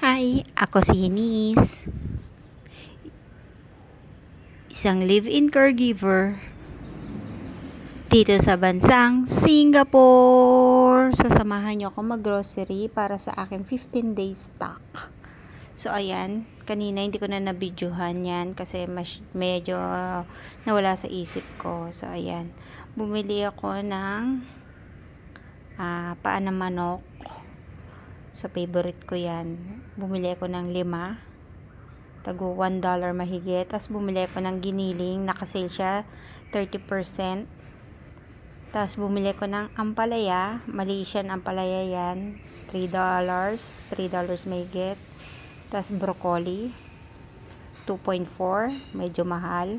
Hi, ako si Eunice, isang live-in caregiver dito sa bansang Singapore. Sasamahan niyo ako mag-grocery para sa aking 15 days stock. So, ayan, kanina hindi ko na nabidyohan yan kasi medyo nawala sa isip ko. So, ayan, bumili ako ng paa ng manok. Sa favorite ko yan. Bumili ako ng 5. Tago $1 mahigit. Tapos bumili ako ng giniling. Nakasale siya 30%. Tapos bumili ako ng ampalaya. Malaysian ampalaya yan. $3. $3 mahigit. Tapos broccoli. 2.4. Medyo mahal.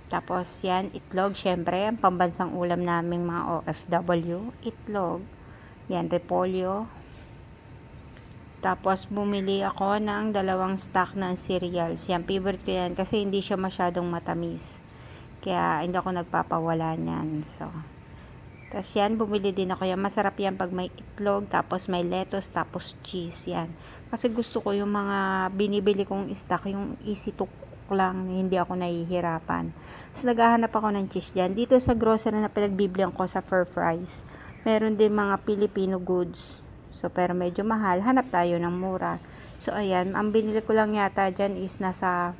Tapos yan, itlog. Syempre, ang pambansang ulam naming mga OFW. Itlog. Yan, repolyo. Tapos, bumili ako ng 2 stock ng cereals. Yan, favorite ko yan kasi hindi siya masyadong matamis. Kaya, hindi ako nagpapawala niyan. So, tapos yan, bumili din ako yan. Masarap yan pag may itlog, tapos may lettuce, tapos cheese. Yan. Kasi gusto ko yung mga binibili kong stock, yung easy to cook lang, hindi ako nahihirapan. Tapos, naghahanap ako ng cheese dyan. Dito sa grocery na pinagbiblihan ko sa FairPrice, meron din mga Filipino goods. So, pero medyo mahal. Hanap tayo ng mura. So, ayan. Ang binili ko lang yata dyan is nasa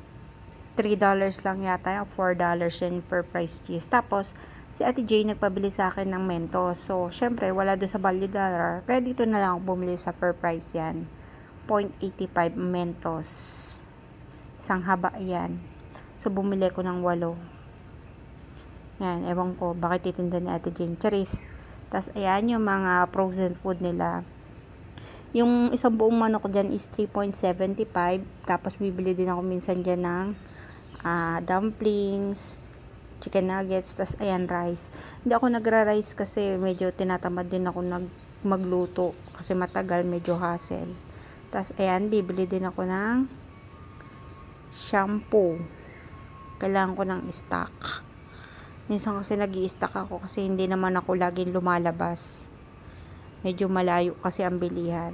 $3 lang yata. $4 yun per price cheese. Tapos, si Ate Jay nagpabili sa akin ng Mentos. So, syempre, wala doon sa value dollar. Kaya dito na lang ako bumili sa fair price yan. 0.85 Mentos. Isang haba yan. So, bumili ko ng 8. Yan. Ewan ko. Bakit titinda ni Ate Jay? Charis. Tapos, ayan yung mga frozen food nila. Yung isang buong manok dyan is 3.75. Tapos, bibili din ako minsan dyan ng dumplings, chicken nuggets, tas ayan, rice. Hindi ako nagra-rice kasi medyo tinatamad din ako magluto kasi matagal, medyo hassle. Tas ayan, bibili din ako ng shampoo. Kailangan ko ng stock. Minsan kasi nag-i-stock ako kasi hindi naman ako laging lumalabas. Medyo malayo kasi ang bilihan.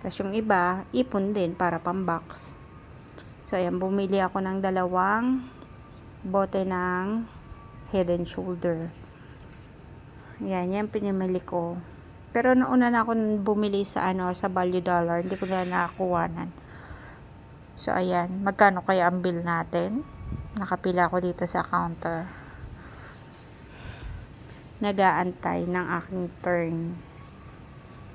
Tas yung iba, ipon din para pang-box. So, ayan, bumili ako ng 2 bote ng Head and Shoulder. Yan pinamili ko. Pero nauna na ako bumili sa sa value dollar, hindi ko na nakakuhanan. So, ayan, magkano kaya ang bill natin? Nakapila ako dito sa counter. Nag-aantay ng aking turn.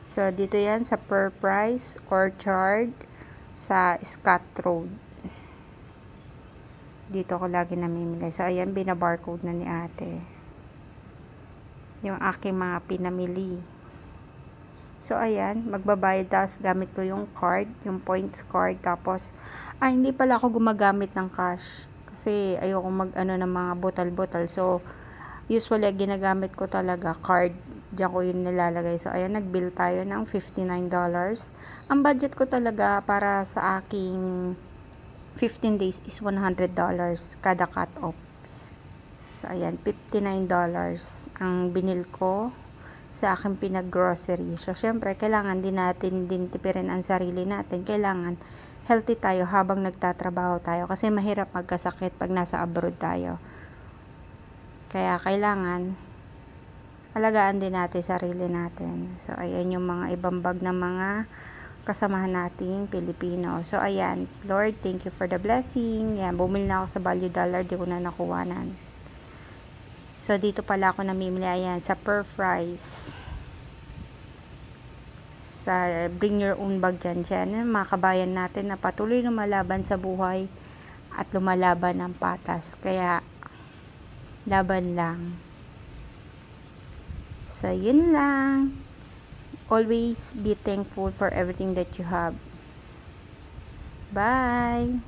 So, dito yan sa FairPrice Orchard sa Scott Road. Dito ako lagi namimili. So, ayan, binabarcode na ni ate. Yung aking mga pinamili. So, ayan, magbabayad tapos gamit ko yung card, yung points card. Tapos, hindi pala ako gumagamit ng cash. Kasi, ayoko ng mga butal-butal. So, usually, ginagamit ko talaga card. Diyan ko yun nilalagay. So, ayan, nag-bill tayo ng $59. Ang budget ko talaga para sa aking 15 days is $100 kada cut-off. So, ayan, $59 ang binil ko sa aking pinag-grocery. So, syempre, kailangan din natin tipirin ang sarili natin. Kailangan healthy tayo habang nagtatrabaho tayo. Kasi mahirap magkasakit pag nasa abroad tayo. Kaya, kailangan alagaan din natin sarili natin. So, ayan yung mga ibang bag ng mga kasamahan nating Pilipino. So, ayan. Lord, thank you for the blessing. Yan, bumili na ako sa value dollar. Di ko na nakuwanan. So, dito pala ako namimili. Ayan, sa FairPrice. Sa bring your own bag dyan. Mga kabayan natin na patuloy lumalaban sa buhay at lumalaban ng patas. Kaya, laban lang. So, yun lang. Always be thankful for everything that you have. Bye!